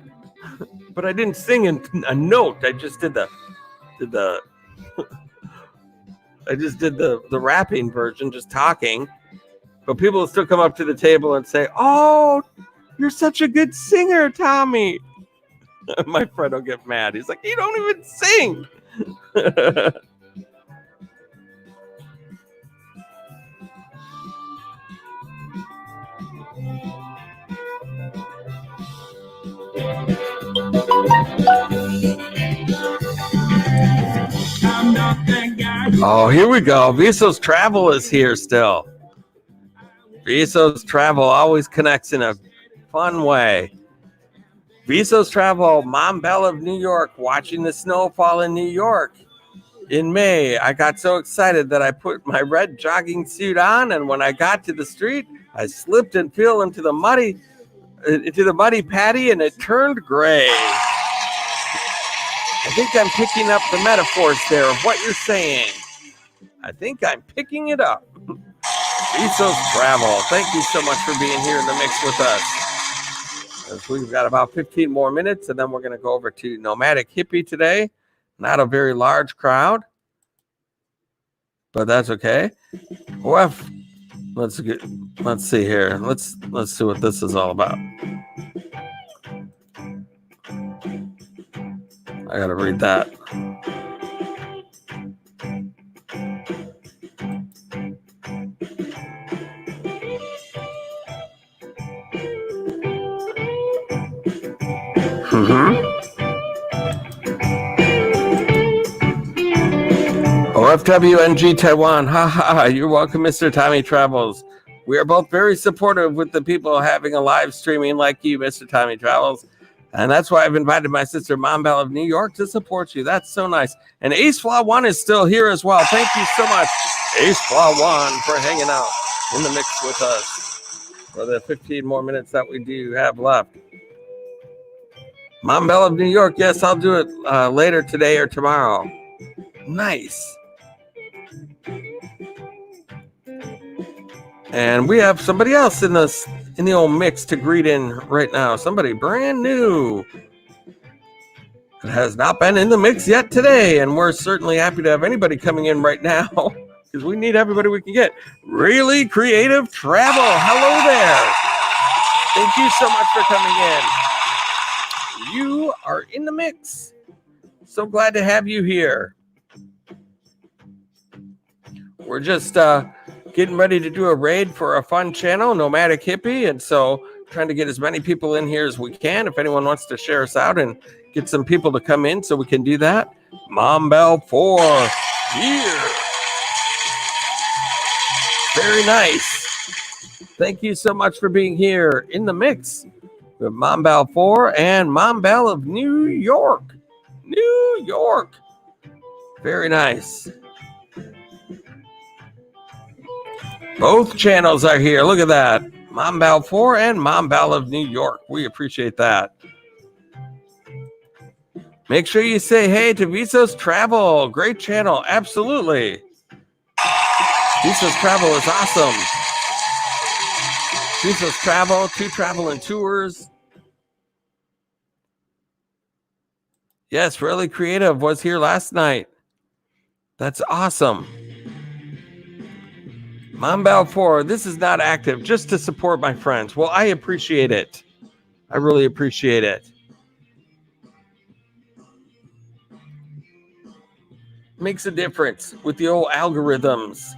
but I didn't sing a note. I just did the rapping version, just talking. But people will still come up to the table and say, "Oh, you're such a good singer, Tommy." My friend will get mad. He's like, "You don't even sing." Oh, here we go. Viso's Travel is here still. Viso's Travel always connects in a fun way. Viso's Travel, Mom Belle of New York, watching the snow fall in New York. In May, I got so excited that I put my red jogging suit on, and when I got to the street, I slipped and fell into the muddy patty, and it turned gray. I think I'm picking up the metaphors there of what you're saying. I think I'm picking it up. Viso's Travel, thank you so much for being here in the mix with us. As we've got about 15 more minutes, and then we're going to go over to Nomadic Hippie today. Not a very large crowd, but that's okay. Well, let's see here. Let's see what this is all about. I gotta read that. OFWNG Taiwan, haha, you're welcome, Mr. Tommy Travels. We are both very supportive with the people having a live streaming like you, Mr. Tommy Travels. And that's why I've invited my sister, Mom Belle of New York, to support you. That's so nice. And Ace Flaw One is still here as well. Thank you so much, Ace Flaw One, for hanging out in the mix with us for the 15 more minutes that we do have left. Mom Belle of New York, yes, I'll do it later today or tomorrow. Nice. And we have somebody else in the old mix to greet in right now. Somebody brand new. It has not been in the mix yet today, and we're certainly happy to have anybody coming in right now because we need everybody we can get. Really Creative Travel. Hello there. Thank you so much for coming in. You are in the mix. So glad to have you here. We're just getting ready to do a raid for a fun channel, Nomadic Hippie, and so trying to get as many people in here as we can. If anyone wants to share us out and get some people to come in so we can do that. Mom Belle 4 here. Very nice. Thank you so much for being here in the mix with Mom Belle 4 and Mom Belle of New York. New York. Very nice. Both channels are here. Look at that. Mom Belle 4 and Mom Belle of New York. We appreciate that. Make sure you say hey to Viso's Travel. Great channel. Absolutely. Viso's Travel is awesome. Viso's Travel, 2 Travel and Tours. Yes, Really Creative was here last night. That's awesome. Mom Belle 4, this is not active, just to support my friends. Well, I appreciate it. I really appreciate it. Makes a difference with the old algorithms.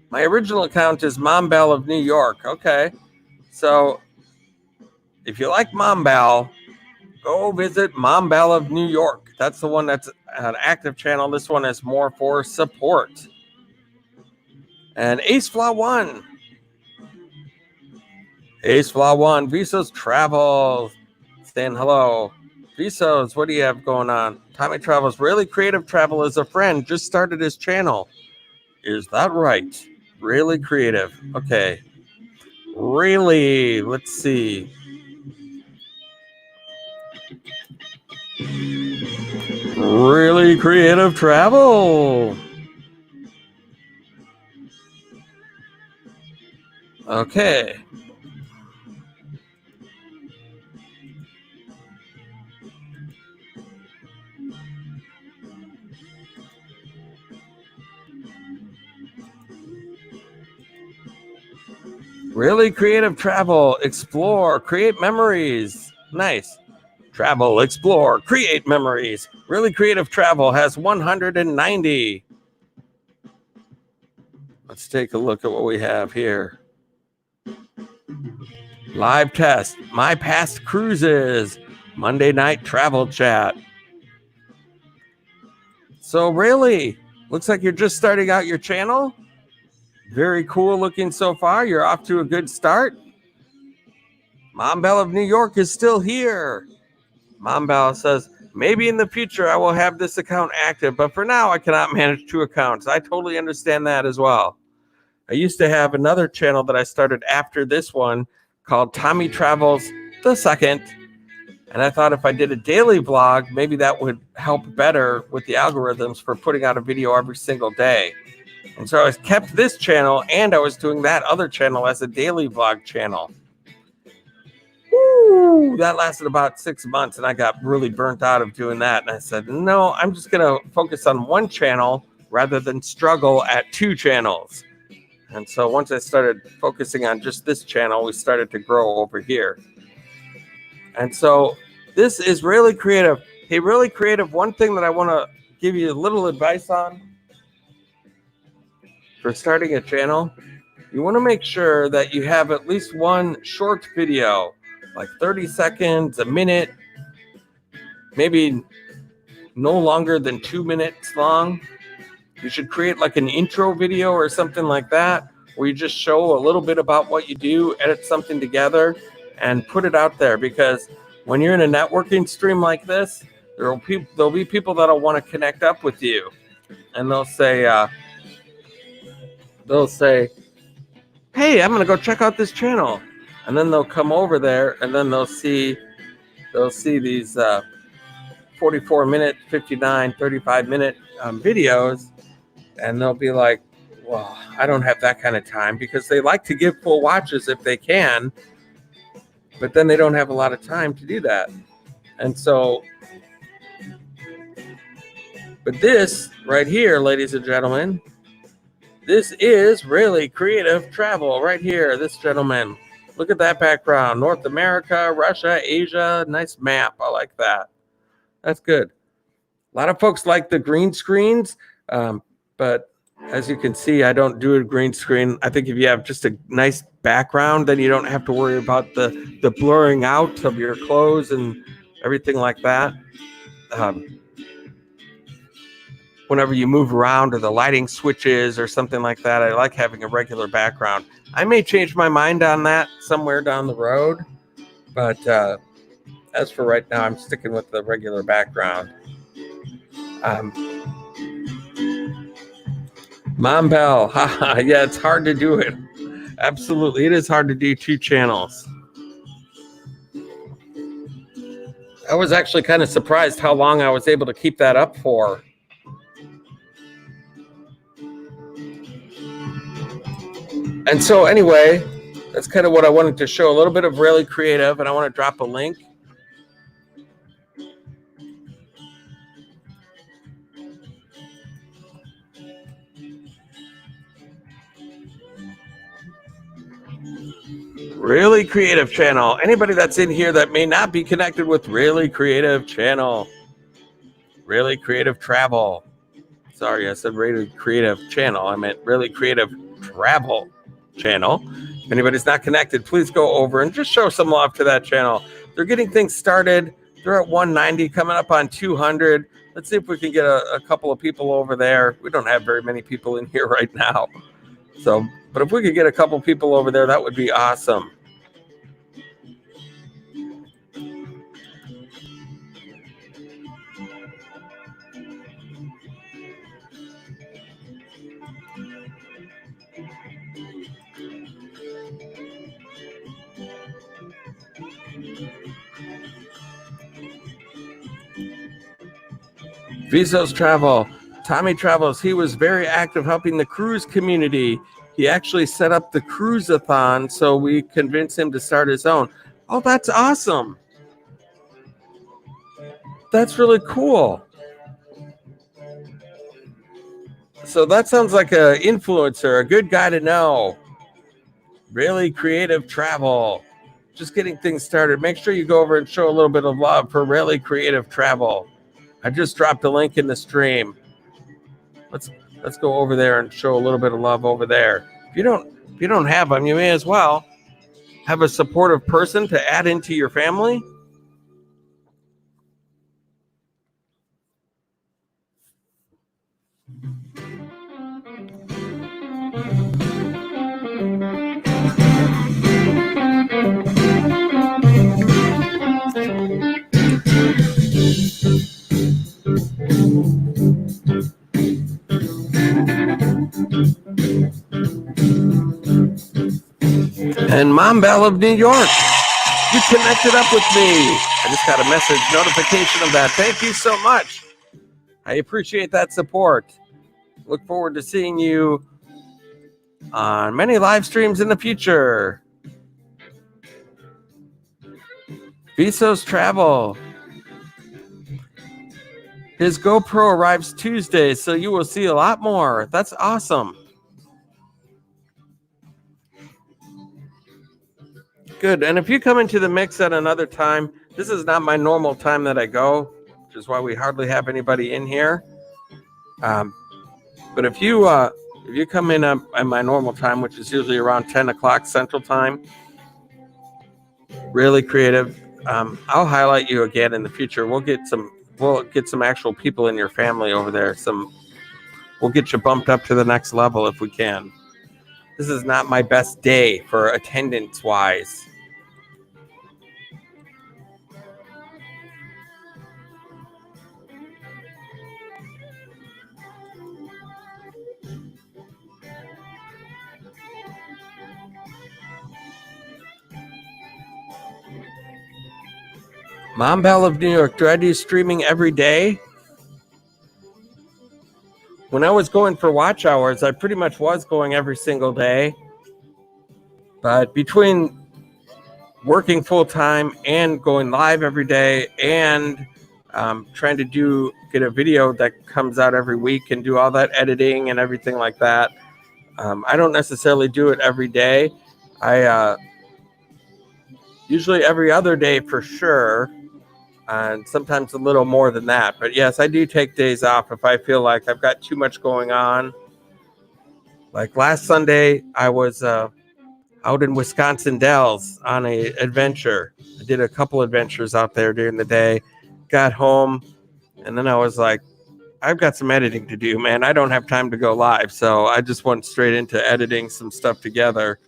My original account is Mom Belle of New York. Okay. So if you like Mom Belle, go visit Mom Belle of New York. That's the one that's an active channel. This one is more for support. And Ace Flaw 1. Ace Flaw 1. Viso's Travel. Saying hello. Visos, what do you have going on? Tommy Travels. Really Creative Travel is a friend. Just started his channel. Is that right? Really Creative. Okay. Really. Let's see. Really Creative Travel. Okay. Really Creative Travel. Explore. Create memories. Nice. Travel, explore, create memories. Really Creative Travel has 190. Let's take a look at what we have here. Live test, my past cruises, Monday night travel chat. So really, looks like you're just starting out your channel. Very cool looking so far. You're off to a good start. Mom Belle of New York is still here. Mom Belle says, maybe in the future I will have this account active, but for now I cannot manage 2 accounts. I totally understand that as well. I used to have another channel that I started after this one called Tommy Travels the Second. And I thought if I did a daily vlog, maybe that would help better with the algorithms for putting out a video every single day. And so I kept this channel and I was doing that other channel as a daily vlog channel. Woo, that lasted about 6 months and I got really burnt out of doing that. And I said, no, I'm just going to focus on one channel rather than struggle at 2 channels. And so once I started focusing on just this channel, we started to grow over here. And so this is Really Creative. Hey, Really Creative, one thing that I want to give you a little advice on for starting a channel, you want to make sure that you have at least one short video, like 30 seconds, a minute, maybe no longer than 2 minutes long. You should create like an intro video or something like that, where you just show a little bit about what you do, edit something together, and put it out there. Because when you're in a networking stream like this, there'll be people that'll want to connect up with you, and they'll say, "Hey, I'm gonna go check out this channel," and then they'll come over there, and then they'll see these 44-minute, 59, 35-minute videos. And they'll be like, well, I don't have that kind of time, because they like to give full watches if they can, but then they don't have a lot of time to do that. And so, but this right here, ladies and gentlemen, this is Really Creative Travel right here. This gentleman, look at that background. North America, Russia, Asia, nice map. I like that. That's good. A lot of folks like the green screens. But as you can see, I don't do a green screen. I think if you have just a nice background, then you don't have to worry about the blurring out of your clothes and everything like that. Whenever you move around, or the lighting switches or something like that, I like having a regular background. I may change my mind on that somewhere down the road, but as for right now, I'm sticking with the regular background. Mom Belle, haha, yeah, it's hard to do it. Absolutely. It is hard to do 2 channels. I was actually kind of surprised how long I was able to keep that up for. And so anyway, that's kind of what I wanted to show, a little bit of Raley Creative, and I want to drop a link. Raley Creative channel. Anybody that's in here that may not be connected with Raley Creative channel. Raley Creative Travel. Sorry, I said Raley Creative channel. I meant Raley Creative Travel channel. If anybody's not connected, please go over and just show some love to that channel. They're getting things started. They're at 190, coming up on 200. Let's see if we can get a couple of people over there. We don't have very many people in here right now. So, but if we could get a couple people over there, that would be awesome. Viso's Travel. Tommy travels. He was very active helping the cruise community. He actually set up the cruise-a-thon, so we convinced him to start his own. Oh, that's awesome. That's really cool. So that sounds like an influencer, a good guy to know. Raley Creative Travel. Just getting things started. Make sure you go over and show a little bit of love for Raley Creative Travel. I just dropped a link in the stream. Let's go over there and show a little bit of love over there. If you don't have them, you may as well have a supportive person to add into your family. And Mom Belle of New York, you connected up with me. I just got a message notification of that. Thank you so much. I appreciate that support. Look forward to seeing you on many live streams in the future. Viso's Travel. His GoPro arrives Tuesday, so you will see a lot more. That's awesome. Good. And if you come into the mix at another time, this is not my normal time that I go, which is why we hardly have anybody in here. But if you come in at my normal time, which is usually around 10 o'clock Central Time, Raley Creative, I'll highlight you again in the future. We'll get some actual people in your family over there. We'll get you bumped up to the next level if we can. This is not my best day for attendance wise. Mom Belle of New York, do I do streaming every day? When I was going for watch hours, I pretty much was going every single day. But between working full time and going live every day and trying to get a video that comes out every week and do all that editing and everything like that, I don't necessarily do it every day. I usually every other day for sure. And sometimes a little more than that. But yes, I do take days off if I feel like I've got too much going on. Like last Sunday, I was out in Wisconsin Dells on an adventure. I did a couple adventures out there during the day, got home, and then I was like, I've got some editing to do, man. I don't have time to go live. So I just went straight into editing some stuff together.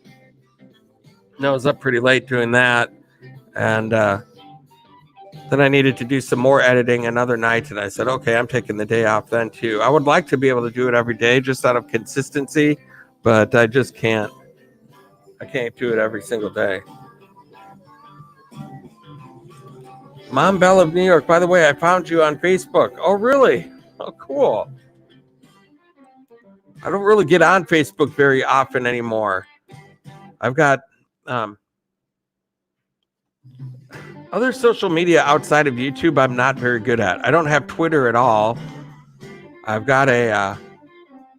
And I was up pretty late doing that. And then I needed to do some more editing another night, and I said, okay, I'm taking the day off then too. I would like to be able to do it every day just out of consistency, but I just can't. I can't do it every single day. Mom Belle of New York. By the way, I found you on Facebook. Oh, really? Oh, cool. I don't really get on Facebook very often anymore. I've got other social media outside of YouTube I'm not very good at. I don't have Twitter at all. I've got a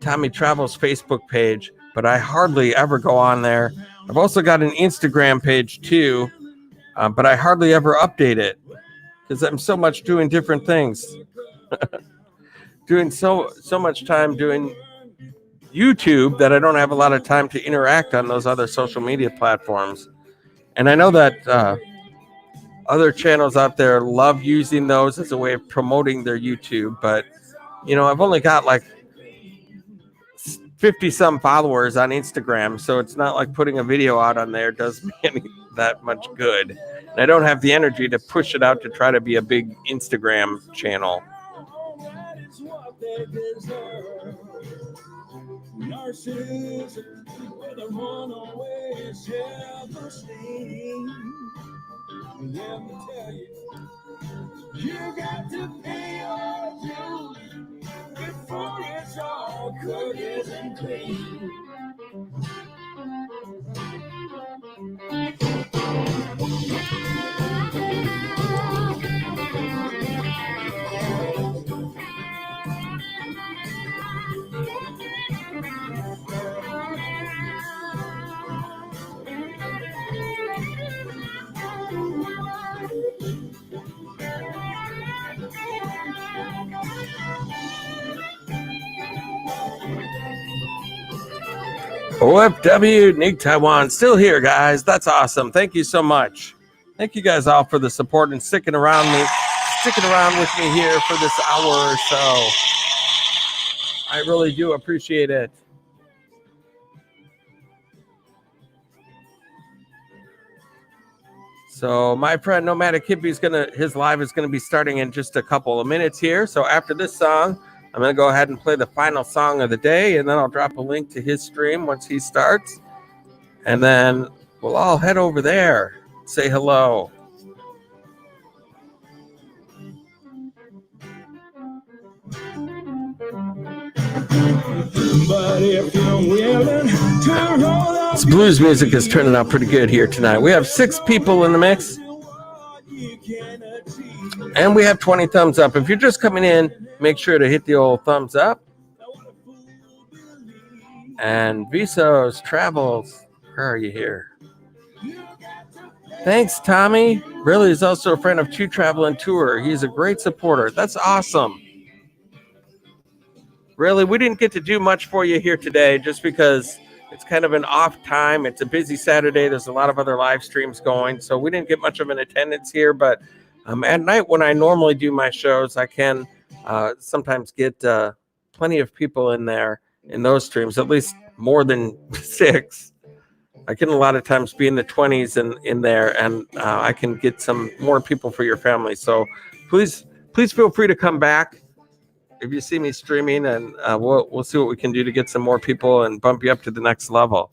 Tommy Travels Facebook page, but I hardly ever go on there. I've also got an Instagram page too, but I hardly ever update it because I'm so much doing different things. Doing so much time doing YouTube that I don't have a lot of time to interact on those other social media platforms. And I know that other channels out there love using those as a way of promoting their YouTube, but you know, I've only got like 50 some followers on Instagram, so it's not like putting a video out on there does me that much good. And I don't have the energy to push it out to try to be a big Instagram channel. You got to pay your dues before it's all cookies and cream. OFW, Nick Taiwan, still here, guys. That's awesome. Thank you so much. Thank you guys all for the support and sticking around with me here for this hour or so. I really do appreciate it. So my friend Nomadic Hippie his live is gonna be starting in just a couple of minutes here. So after this song, I'm going to go ahead and play the final song of the day, and then I'll drop a link to his stream once he starts. And then we'll all head over there, say hello. This blues music is turning out pretty good here tonight. We have 6 people in the mix. And we have 20 thumbs up. If you're just coming in, make sure to hit the old thumbs up. And Viso's Travels, where are you here? Thanks, Tommy. Raley is also a friend of Two Travel and Tour. He's a great supporter. That's awesome. Raley, we didn't get to do much for you here today just because it's kind of an off time. It's a busy Saturday. There's a lot of other live streams going, so we didn't get much of an attendance here, but at night when I normally do my shows, I can sometimes get plenty of people in there in those streams, at least more than 6. I can a lot of times be in the 20s in there, and I can get some more people for your family. So please feel free to come back if you see me streaming, and we'll see what we can do to get some more people and bump you up to the next level.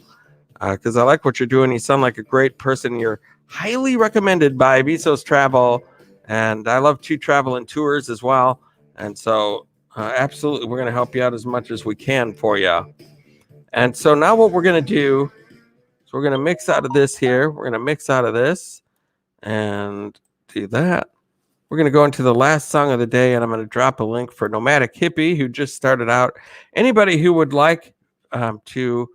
Because I like what you're doing. You sound like a great person. You're highly recommended by Viso's Travel. And I love Two Travel and Tours as well. And so absolutely, we're going to help you out as much as we can for you. And so now what we're going to do is we're going to mix out of this here. We're going to mix out of this and do that. We're going to go into the last song of the day, and I'm going to drop a link for Nomadic Hippie, who just started out. Anybody who would like to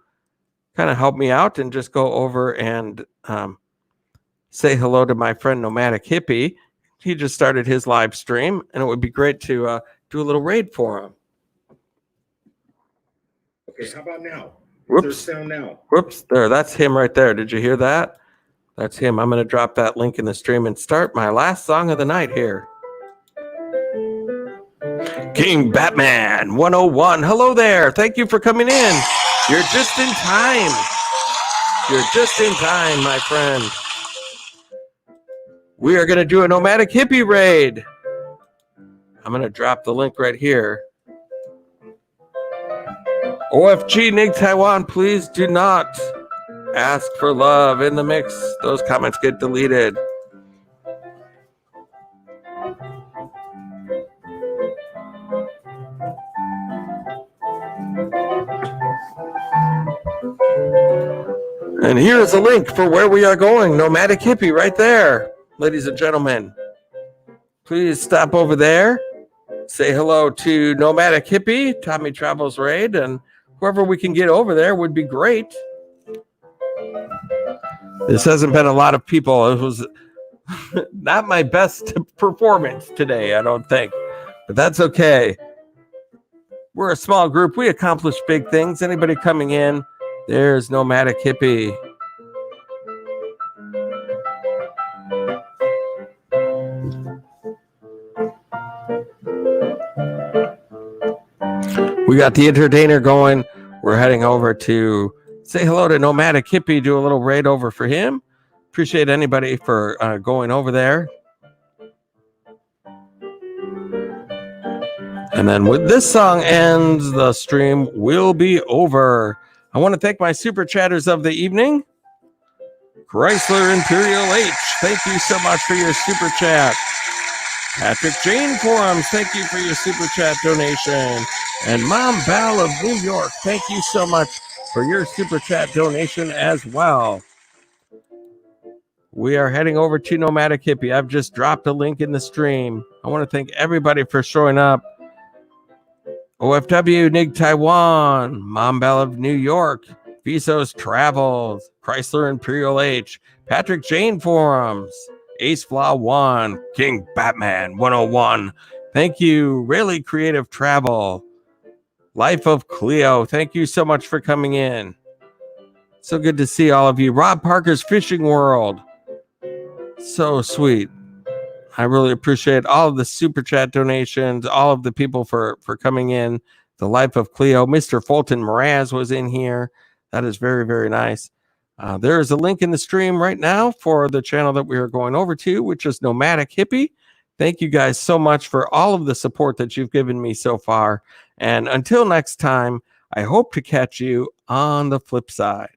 kind of help me out and just go over and say hello to my friend Nomadic Hippie. He just started his live stream, and it would be great to do a little raid for him. Okay, how about now? Whoops. Sound now. Whoops. There, that's him right there. Did you hear that? That's him. I'm going to drop that link in the stream and start my last song of the night here. King Batman 101. Hello there. Thank you for coming in. You're just in time. You're just in time, my friend. We are going to do a Nomadic Hippie raid. I'm going to drop the link right here. OFG Nig Taiwan, please do not ask for love in the mix. Those comments get deleted. And here's a link for where we are going. Nomadic Hippie right there. Ladies and gentlemen, please stop over there. Say hello to Nomadic Hippie, Tommy Travels Raid, and whoever we can get over there would be great. This hasn't been a lot of people. It was not my best performance today, I don't think. But that's okay. We're a small group. We accomplish big things. Anybody coming in, there's Nomadic Hippie. We got the entertainer going. We're heading over to say hello to Nomadic Hippie, do a little raid over for him. Appreciate anybody for going over there. And then with this song ends, the stream will be over. I want to thank my super chatters of the evening. Chrysler Imperial H, thank you so much for your super chat. Patrick Jane Forums, thank you for your super chat donation. And Mom Belle of New York, thank you so much for your super chat donation as well. We are heading over to Nomadic Hippie. I've just dropped a link in the stream. I want to thank everybody for showing up. OFW, Nig Taiwan, Mom Belle of New York, Viso's Travels, Chrysler Imperial H, Patrick Jane Forums, Ace Flaw 1, King Batman 101. Thank you, Raley Creative Travel, Life of Cleo. Thank you so much for coming in. So good to see all of you. Rob Parker's Fishing World. So sweet. I really appreciate all of the super chat donations, all of the people for coming in. The Life of Cleo. Mr. Fulton Mraz was in here. That is very, very nice. There is a link in the stream right now for the channel that we are going over to, which is Nomadic Hippie. Thank you guys so much for all of the support that you've given me so far. And until next time, I hope to catch you on the flip side.